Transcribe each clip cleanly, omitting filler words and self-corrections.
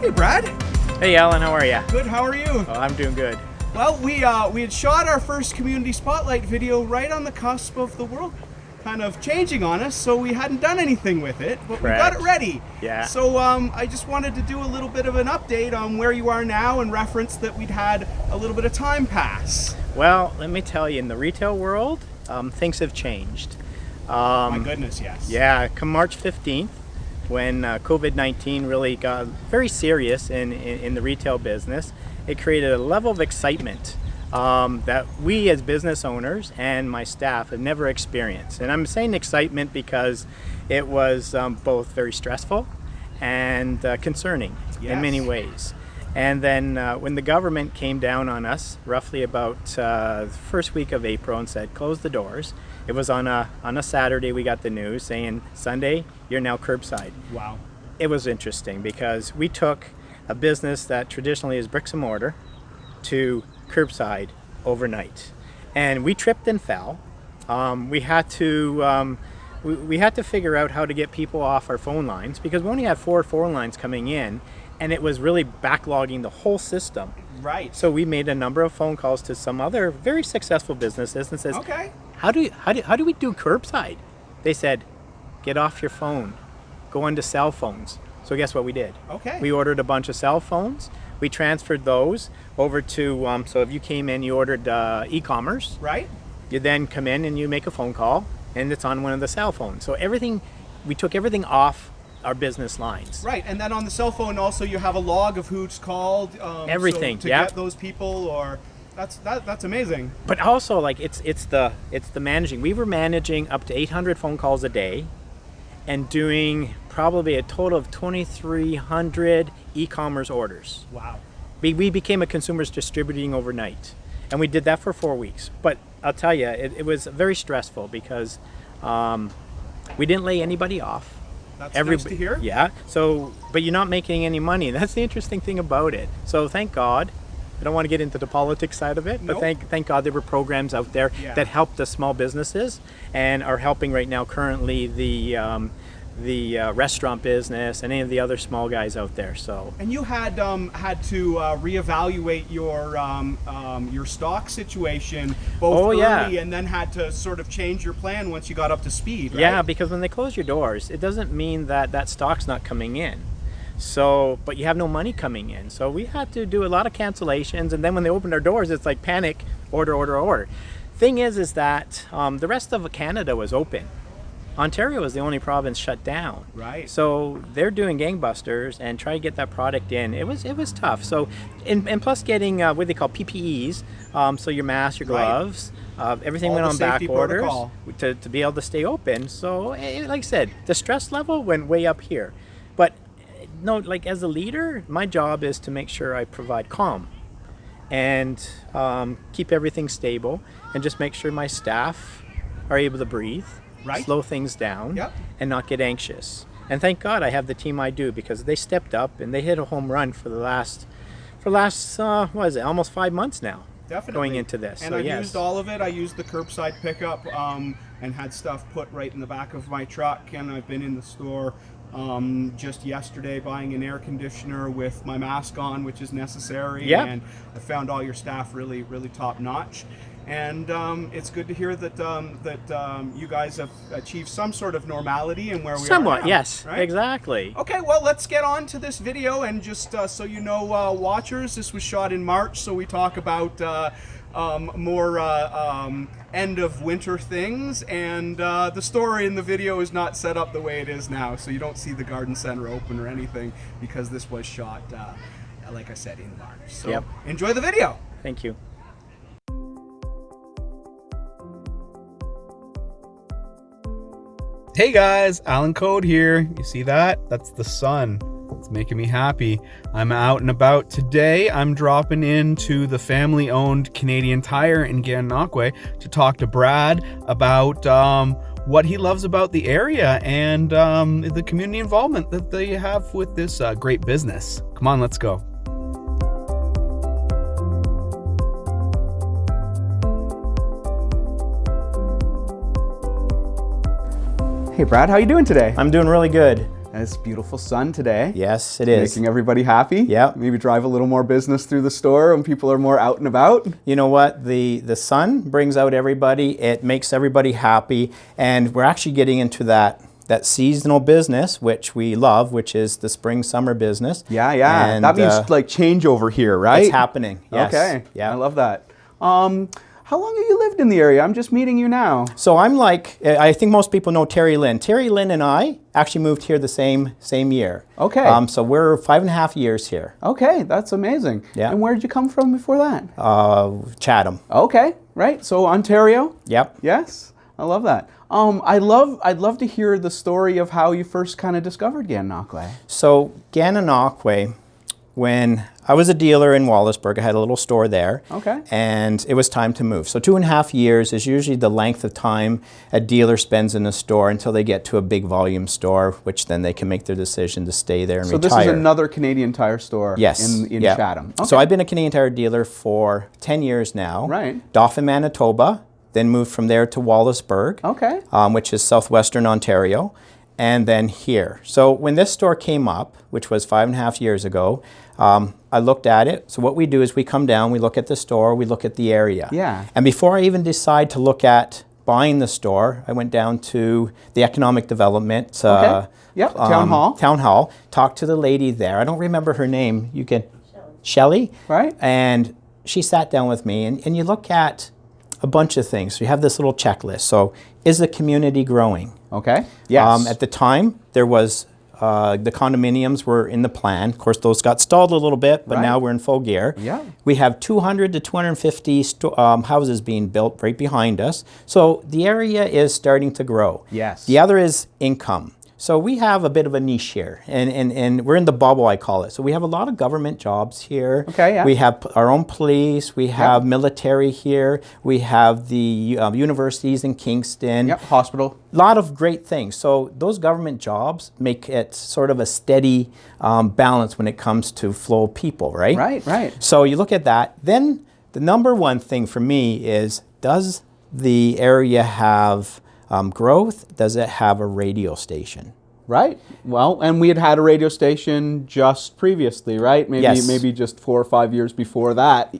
Hey, Brad. Hey, Alan, how are you? Good, how are you? Oh, I'm doing good. Well, we had shot our first community spotlight video right on the cusp of the world kind of changing on us, so we hadn't done anything with it, but Correct. we got it ready. Yeah. So I just wanted to do a little bit of an update on where you are now and reference that we'd had a little bit of time pass. Well, let me tell you, in the retail world, things have changed. My goodness, yes. Yeah, come March 15th, when COVID-19 really got very serious in the retail business, it created a level of excitement that we as business owners and my staff have never experienced. And I'm saying excitement because it was both very stressful and concerning in many ways. And then when the government came down on us, roughly about the first week of April, and said, close the doors. It was on a Saturday we got the news saying, Sunday, you're now curbside. Wow. It was interesting because we took a business that traditionally is bricks and mortar to curbside overnight. And we tripped and fell. We had to figure out how to get people off our phone lines because we only had 4 phone lines coming in, and it was really backlogging the whole system. Right. So we made a number of phone calls to some other very successful businesses and says, okay, how do we do curbside? They said, get off your phone, go into cell phones. So guess what we did? Okay. We ordered a bunch of cell phones. We transferred those over to, so if you came in, you ordered e-commerce. Right. You then come in and you make a phone call and it's on one of the cell phones. So we took everything off our business lines. Right, and then on the cell phone also you have a log of who's called. Everything, so to get those people, or that's amazing. But also, like it's the managing. We were managing up to 800 phone calls a day, and doing probably a total of 2,300 e-commerce orders. Wow. We became a consumer's distributing overnight, and we did that for 4 weeks. But I'll tell you, it was very stressful because we didn't lay anybody off. That's nice to hear. Yeah. So, but you're not making any money. That's the interesting thing about it. So thank God. I don't want to get into the politics side of it, but thank God there were programs out there that helped the small businesses and are helping right now currently the restaurant business and any of the other small guys out there. So. And you had to reevaluate your stock situation both early and then had to sort of change your plan once you got up to speed, right? Yeah, because when they close your doors, it doesn't mean that stock's not coming in. So, but you have no money coming in. So we had to do a lot of cancellations, and then when they opened our doors, it's like panic, order. Thing is that the rest of Canada was open. Ontario was the only province shut down. Right. So they're doing gangbusters and try to get that product in. It was tough. So, and plus getting what they call PPEs, so your mask, your gloves, everything went on back orders to be able to stay open. So, like I said, the stress level went way up here. But no, like as a leader, my job is to make sure I provide calm and keep everything stable and just make sure my staff are able to breathe, slow things down, and not get anxious. And thank God I have the team I do, because they stepped up and they hit a home run for the last what is it, almost 5 months now. Definitely. Going into this. And I've used all of it. I used the curbside pickup and had stuff put right in the back of my truck, and I've been in the store just yesterday buying an air conditioner with my mask on, which is necessary. And I found all your staff really, really top notch. And it's good to hear that you guys have achieved some sort of normality and where we are now, yes, right? Exactly. Okay, well, let's get on to this video, and just so you know, watchers, this was shot in March, so we talk about more end of winter things, and the story in the video is not set up the way it is now, so you don't see the garden center open or anything, because this was shot, like I said, in March. So enjoy the video. Thank you. Hey guys, Alan Code here. You see that? That's the sun. It's making me happy. I'm out and about today. I'm dropping into the family-owned Canadian Tire in Gananoque to talk to Brad about what he loves about the area and the community involvement that they have with this great business. Come on, let's go. Hey Brad, how you doing today? I'm doing really good. It's beautiful sun today. Yes, it is. Making everybody happy. Yep. Maybe drive a little more business through the store when people are more out and about. You know what? The sun brings out everybody. It makes everybody happy. And we're actually getting into that seasonal business, which we love, which is the spring summer business. Yeah, yeah. And, that means like changeover here, right? It's happening. Yes. Okay. Yeah. I love that. How long have you lived in the area? I'm just meeting you now. So I'm like, I think most people know Terry Lynn. Terry Lynn and I actually moved here the same year. Okay. So we're 5.5 years here. Okay, that's amazing. Yeah. And where did you come from before that? Chatham. Okay, right. So Ontario. Yep. Yes, I love that. I'd love to hear the story of how you first kind of discovered Gananoque. So Gananoque, when I was a dealer in Wallaceburg, I had a little store there. Okay. And it was time to move. So 2.5 years is usually the length of time a dealer spends in a store until they get to a big volume store, which then they can make their decision to stay there and retire. So this is another Canadian Tire store. Yes. In yeah. Chatham. Okay. So I've been a Canadian Tire dealer for 10 years now. Right. Dauphin, Manitoba, then moved from there to Wallaceburg, okay. Which is southwestern Ontario, and then here. So when this store came up, which was 5.5 years ago, I looked at it. So what we do is we come down, we look at the store, we look at the area. Yeah. And before I even decide to look at buying the store, I went down to the economic development okay. Yep. Town hall, talked to the lady there. I don't remember her name. You can, Shelley. Right. And she sat down with me, and you look at a bunch of things. So you have this little checklist. So is the community growing? Okay. Yes. At the time, there was the condominiums were in the plan. Of course, those got stalled a little bit, but right. now we're in full gear. Yeah. We have 200 to 250 houses being built right behind us. So the area is starting to grow. Yes. The other is income. So we have a bit of a niche here, and we're in the bubble, I call it. So we have a lot of government jobs here. Okay, yeah. We have our own police. We have military here. We have the universities in Kingston. Yep, hospital. A lot of great things. So those government jobs make it sort of a steady balance when it comes to flow of people, right? Right, right. So you look at that. Then the number one thing for me is, does the area have growth? Does it have a radio station? Right. Well, and we had a radio station just previously, right? Maybe Yes. maybe just 4 or 5 years before that.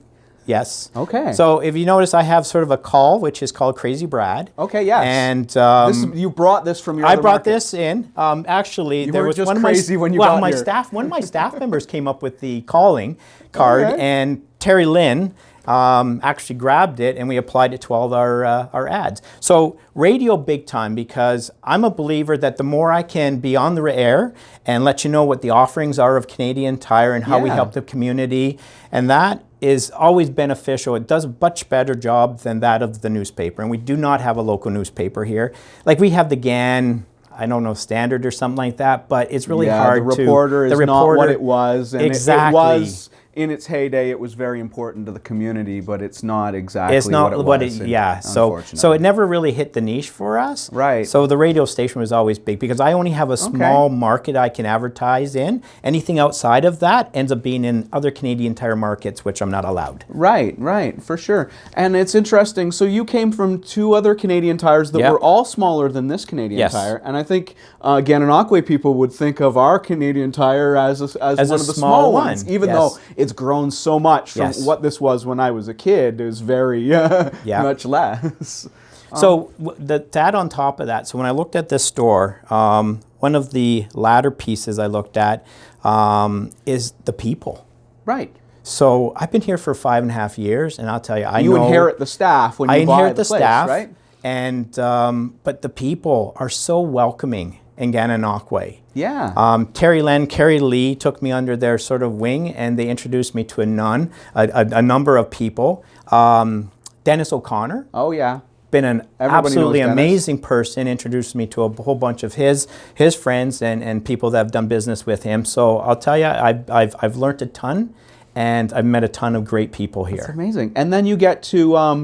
Yes. Okay. So if you notice, I have sort of a call, which is called Crazy Brad. Okay, yes. And you brought this from your I other brought market. this in. Actually, You there weren't was just one crazy of my when you well, got my here. staff. One of my staff members came up with the calling card, Okay. and Terry Lynn actually grabbed it, and we applied it to all our ads. So radio big time, because I'm a believer that the more I can be on the air and let you know what the offerings are of Canadian Tire and how we Yeah. help the community, and that is always beneficial. It does a much better job than that of the newspaper, and we do not have a local newspaper here. Like we have the GAN, I don't know, Standard or something like that, but it's really hard the to... reporter is not what it was. And exactly. It was, in its heyday, it was very important to the community, but it's not exactly It's not what it was. yeah. So it never really hit the niche for us. Right. So the radio station was always big, because I only have a small market I can advertise in. Anything outside of that ends up being in other Canadian Tire markets, which I'm not allowed. Right, right, for sure. And it's interesting. So you came from 2 other Canadian Tires that Yep. were all smaller than this Canadian Yes. Tire. And I think Gananoque people would think of our Canadian Tire as one of the small ones, even yes. though it's grown so much from Yes. what this was when I was a kid. It was very much less. So to add on top of that, so when I looked at this store, one of the latter pieces I looked at is the people. Right. So I've been here for 5.5 years, and I'll tell you, You inherit the staff when you buy inherit the the place, staff, right? And but the people are so welcoming in Gananoque. Yeah. Terry Len, Carrie Lee took me under their sort of wing, and they introduced me to a number of people. Dennis O'Connor. Oh, yeah. Been an Everybody absolutely knows Dennis. amazing person, introduced me to a whole bunch of his friends and people that have done business with him. So I'll tell you, I've learned a ton, and I've met a ton of great people here. It's amazing. And then you get to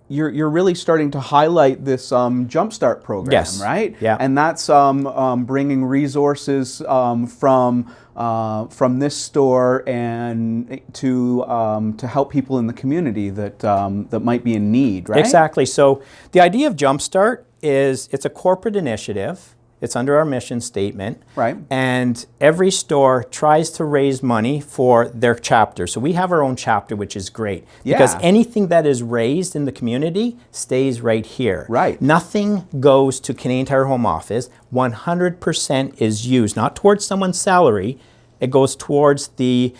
you're really starting to highlight this Jumpstart program, Yes. right? Yeah. And that's bringing resources from this store and to help people in the community that might be in need, right? Exactly. So the idea of Jumpstart is it's a corporate initiative. It's under our mission statement. Right. And every store tries to raise money for their chapter. So we have our own chapter, which is great. Because anything that is raised in the community stays right here. Right. Nothing goes to Canadian Tire Home Office. 100% is used, not towards someone's salary. It goes towards the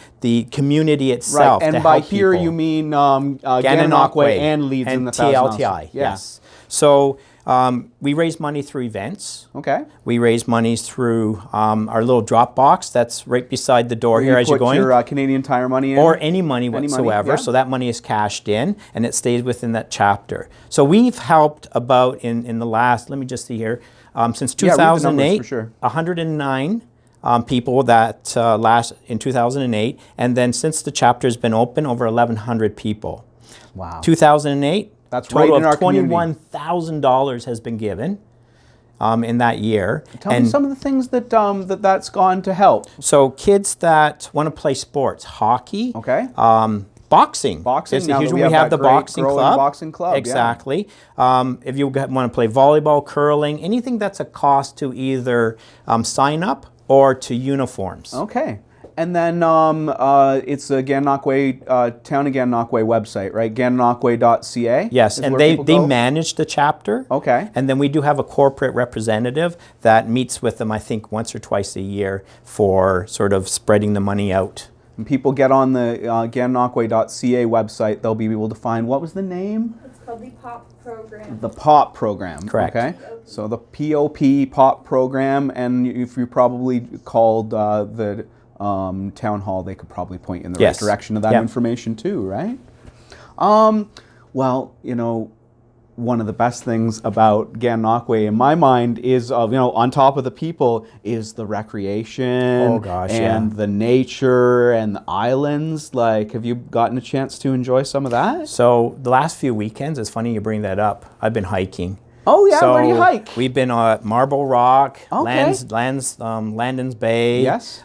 community itself. Right, and by here you mean Gananoque and Leeds in the TLTI. Yes. So we raise money through events. Okay. We raise money through our little drop box that's right beside the door here as you're going. Your Canadian Tire money in? Or any money whatsoever. So that money is cashed in and it stays within that chapter. So we've helped about in the last, let me just see here, since 2008, for sure. 109 people that last in 2008, and then since the chapter's been open, over 1,100 people. Wow. 2008, that's total right in of $21,000 has been given in that year. Tell me some of the things that that's gone to help. So kids that want to play sports, hockey. Okay. Boxing. Boxing. Now we have the boxing club. Boxing club. Exactly. Yeah. If you want to play volleyball, curling, anything that's a cost to either sign up or to uniforms. Okay. And then it's a Gananoque, Town of Gananoque website, right? Gananoque.ca? Yes, and they manage the chapter. Okay. And then we do have a corporate representative that meets with them, I think, once or twice a year for sort of spreading the money out. When people get on the Gananoque.ca website, they'll be able to find, what was the name? It's called the POP program. The POP program. Correct. Okay. So the POP program, and if you probably called the town hall, they could probably point you in the right direction of that information too, right? Well, you know, one of the best things about Gananoque in my mind is, you know, on top of the people is the recreation and the nature and the islands. Like, have you gotten a chance to enjoy some of that? So the last few weekends, it's funny you bring that up. I've been hiking. Oh yeah, so where do you hike? We've been at Marble Rock, okay. Landon's Bay. Yes.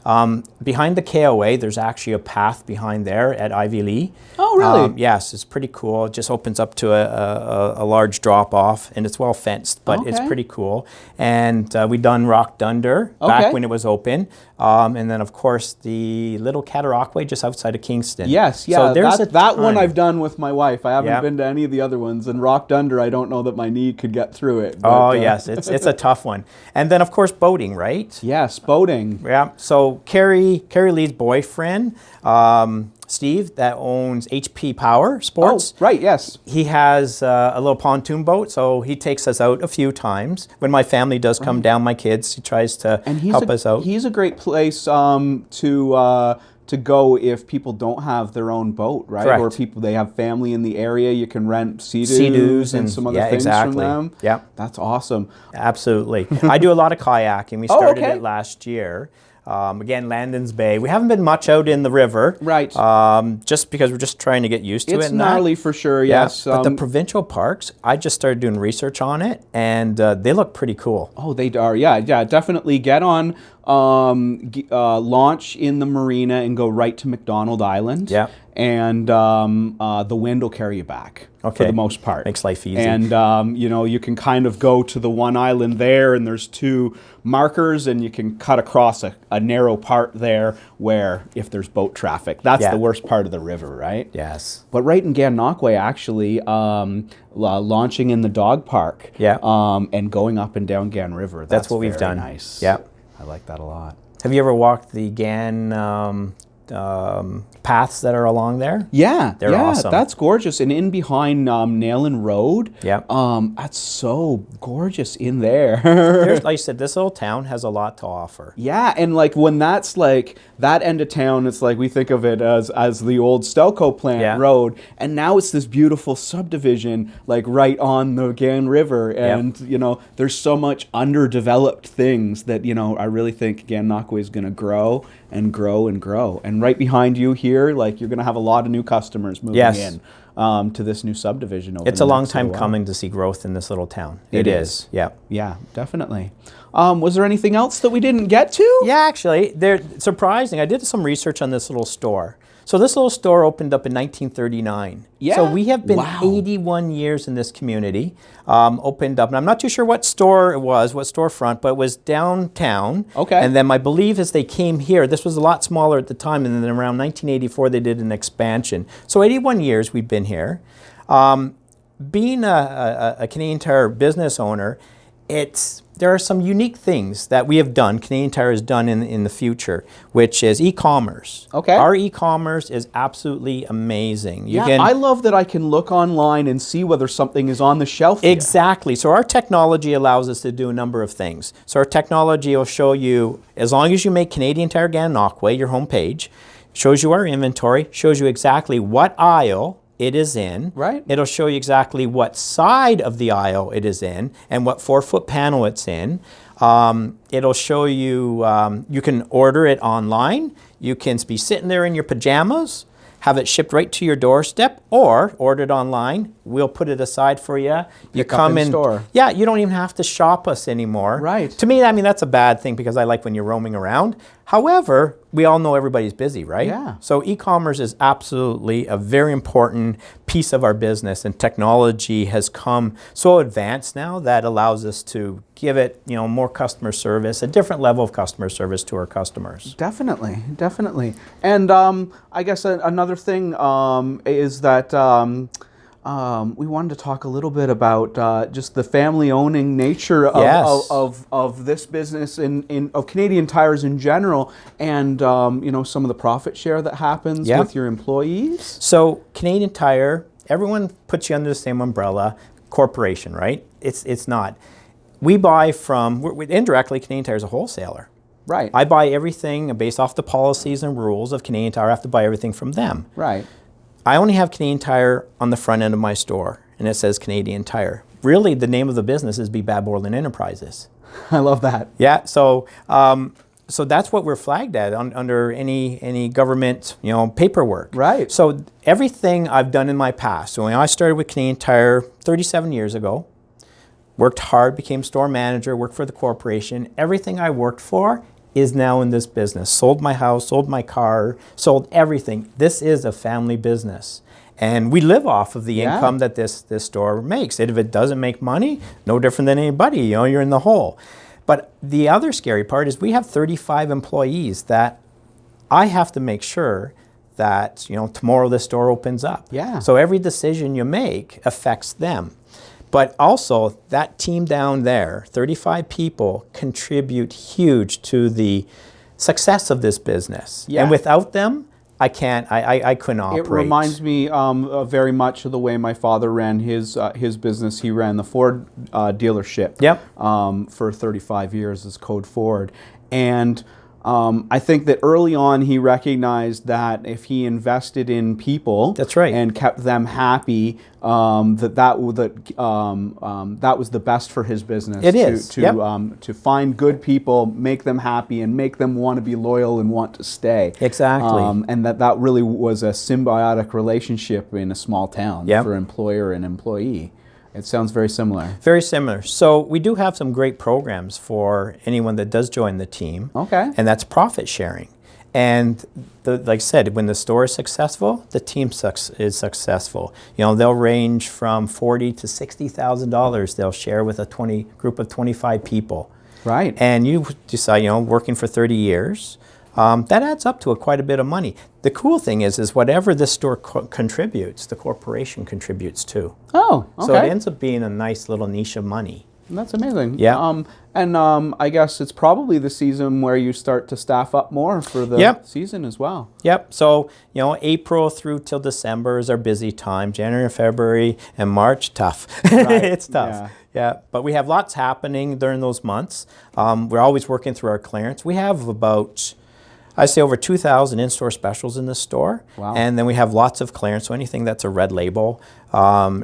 Behind the KOA, there's actually a path behind there at Ivy Lee. Oh really? Yes, it's pretty cool. It just opens up to a large drop off, and it's well fenced, but it's pretty cool. And we done Rock Dunder back when it was open, and then of course the Little Cataraqui just outside of Kingston. Yes, yeah. So there's that one I've done with my wife. I haven't been to any of the other ones, and Rock Dunder, I don't know that my knee could get through it. But, yes, it's a tough one. And then of course boating, right? Yes, boating. Yeah. So Carrie Lee's boyfriend, Steve, that owns HP Power Sports. Oh, right, yes. He has a little pontoon boat, so he takes us out a few times. When my family does come down, my kids, he tries to help us out. He's a great place to go if people don't have their own boat, right? Correct. Or people, they have family in the area, you can rent Sea-Doos and some other things from them. Yeah, that's awesome. Absolutely. I do a lot of kayaking. We started it last year. Again, Landon's Bay. We haven't been much out in the river. Right. Just because we're just trying to get used to it. It's gnarly for sure, yes. But the provincial parks, I just started doing research on it, and they look pretty cool. Oh, they are. Yeah, definitely get on launch in the marina and go right to McDonald Island. Yeah. And the wind will carry you back for the most part. Makes life easy. And you know, you can kind of go to the one island there, and there's two markers, and you can cut across a narrow part there where if there's boat traffic, that's the worst part of the river, right? Yes. But right in Gananoque, actually, launching in the dog park, and going up and down Gan River. That's what we've done. Nice. Yeah. I like that a lot. Have you ever walked the Gan paths that are along there? Yeah, they're awesome. That's gorgeous. And in behind Nailin Road, that's so gorgeous in there. There's, like I said, this little town has a lot to offer. Yeah, and like when that's like that end of town, it's like we think of it as the old Stelco plant road, and now it's this beautiful subdivision like right on the Gan River, and you know, there's so much underdeveloped things that, you know, I really think Gananoque is going to grow and grow and grow. And right behind you here, like, you're going to have a lot of new customers moving in. to this new subdivision. Over It's a long time coming to see growth in this little town. It is. Yeah. Yeah, definitely. Was there anything else that we didn't get to? Yeah, actually, they're surprising. I did some research on this little store. So this little store opened up in 1939. Yeah? So we have been Wow. 81 years in this community. Opened up, and I'm not too sure what store it was, what storefront, but it was downtown. Okay. And then my belief is they came here. This was a lot smaller at the time, and then around 1984 they did an expansion. So 81 years we've been here. Being a Canadian Tire business owner, there are some unique things that we have done, Canadian Tire has done in the future, which is e-commerce. Okay. Our e-commerce is absolutely amazing. I love that I can look online and see whether something is on the shelf here. Exactly. So our technology allows us to do a number of things. So our technology will show you, as long as you make Canadian Tire Gananoque your homepage, shows you our inventory, shows you exactly what aisle it is in. Right. It'll show you exactly what side of the aisle it is in and what 4-foot panel it's in. It'll show you, you can order it online. You can be sitting there in your pajamas, have it shipped right to your doorstep, or order it online. We'll put it aside for you. You come in store. Yeah, you don't even have to shop us anymore. Right. To me, I mean, that's a bad thing because I like when you're roaming around. However, we all know everybody's busy, right? Yeah. So e-commerce is absolutely a very important piece of our business, and technology has come so advanced now that allows us to give it, more customer service, a different level of customer service to our customers. Definitely, definitely. And I guess another thing is that we wanted to talk a little bit about just the family-owning nature of this business of Canadian Tires in general, and some of the profit share that happens with your employees. So Canadian Tire, everyone puts you under the same umbrella, corporation, right? It's not. We buy from, indirectly, Canadian Tire is a wholesaler. Right. I buy everything based off the policies and rules of Canadian Tire. I have to buy everything from them. Right. I only have Canadian Tire on the front end of my store, and it says Canadian Tire. Really, the name of the business is Brad Borland Enterprises. I love that. Yeah, so that's what we're flagged at under any government paperwork. Right. So everything I've done in my past. So when I started with Canadian Tire 37 years ago, worked hard, became store manager, worked for the corporation. Everything I worked for is now in this business. Sold my house, sold my car, sold everything. This is a family business. And we live off of the income that this store makes. If it doesn't make money, no different than anybody, you're in the hole. But the other scary part is we have 35 employees that I have to make sure that, tomorrow this store opens up. Yeah. So every decision you make affects them. But also, that team down there, 35 people, contribute huge to the success of this business. Yeah. And without them, I couldn't operate. It reminds me very much of the way my father ran his business. He ran the Ford dealership for 35 years as Code Ford. And I think that early on he recognized that if he invested in people, that's right, and kept them happy, that was the best for his business. It is to find good people, make them happy, and make them want to be loyal and want to stay. Exactly, and that really was a symbiotic relationship in a small town for employer and employee. It sounds very similar. Very similar. So we do have some great programs for anyone that does join the team. Okay. And that's profit sharing. And like I said, when the store is successful, the team is successful. They'll range from $40,000 to $60,000 they'll share with a group of 25 people. Right. And you decide, working for 30 years, that adds up to quite a bit of money. The cool thing is whatever this store contributes, the corporation contributes too. Oh, okay. So it ends up being a nice little niche of money. That's amazing. Yeah. I guess it's probably the season where you start to staff up more for the season as well. Yep. So, April through till December is our busy time. January, February, and March, tough. Right. It's tough. Yeah. But we have lots happening during those months. We're always working through our clearance. We have about I say over 2,000 in-store specials in the store. Wow. And then we have lots of clearance. So anything that's a red label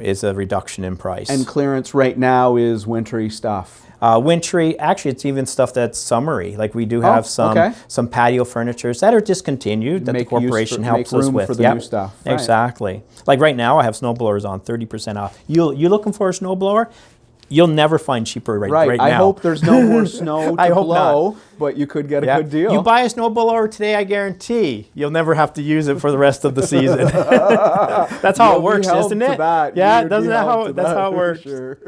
is a reduction in price. And clearance right now is wintry stuff. Wintry, actually it's even stuff that's summery. Like we do have some patio furnitures that are discontinued that the corporation helps us with. For the new stuff. Right. Exactly. Like right now I have snowblowers on 30% off. You looking for a snowblower? You'll never find cheaper right now. I hope there's no more snow to I hope blow, not. but you could get a good deal. You buy a snowblower today, I guarantee you'll never have to use it for the rest of the season. That's how it works, isn't it? Yeah, that's how it works. Sure.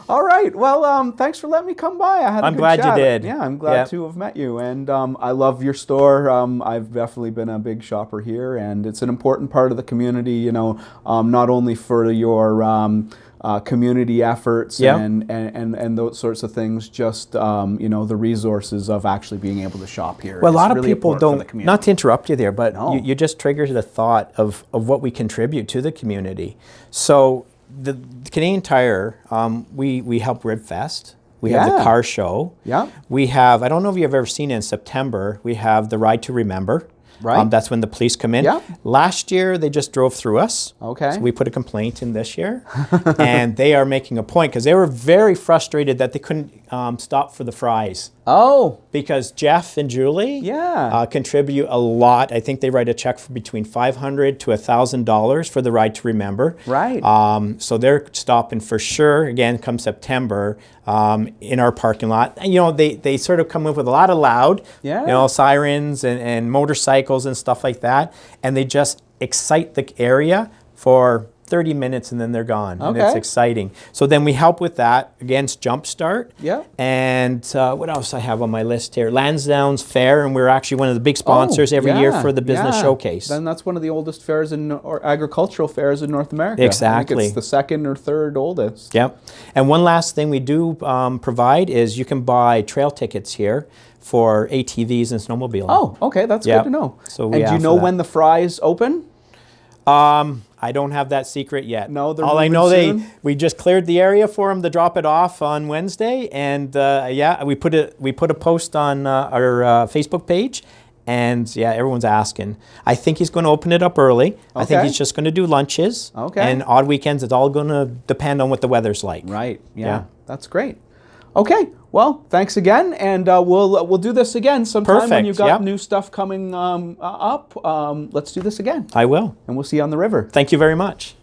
All right. Well, thanks for letting me come by. I'm glad you did. Yeah, I'm glad to have met you. And I love your store. I've definitely been a big shopper here, and it's an important part of the community, you know, not only for your community efforts and those sorts of things, just you know, the resources of actually being able to shop here. Well, a lot of people don't, not to interrupt you there, but you just triggered the thought of what we contribute to the community. So the Canadian Tire, we help Ribfest. We have the car show. Yeah. We have, I don't know if you've ever seen it in September, we have the Ride to Remember. Right. That's when the police come in. Yeah. Last year, they just drove through us. Okay. So we put a complaint in this year. And they are making a point because they were very frustrated that they couldn't stop for the fries. Oh. Because Jeff and Julie contribute a lot. I think they write a check for between $500 to $1,000 for the Ride to Remember. Right. So they're stopping for sure, again, come September, in our parking lot. And, you know, they sort of come in with a lot of loud, you know, sirens and motorcycles and stuff like that. And they just excite the area for 30 minutes and then they're gone. Okay. And it's exciting. So then we help with that against Jumpstart. Yeah. And what else I have on my list here? Lansdowne's Fair, and we're actually one of the big sponsors every year for the business showcase. Then that's one of the oldest fairs or agricultural fairs in North America. Exactly. I think it's the second or third oldest. Yep. And one last thing we do provide is you can buy trail tickets here for ATVs and snowmobiling. Oh, okay. That's good to know. So and do you know when the fries open? I don't have that secret yet. No, they're all I know soon? we just cleared the area for them to drop it off on Wednesday, and we put a post on our Facebook page, and everyone's asking. I think he's going to open it up early. Okay. I think he's just going to do lunches. Okay. And odd weekends. It's all going to depend on what the weather's like. Right. Yeah. That's great. Okay. Well, thanks again, and we'll do this again sometime when you've got new stuff coming up. Let's do this again. I will. And we'll see you on the river. Thank you very much.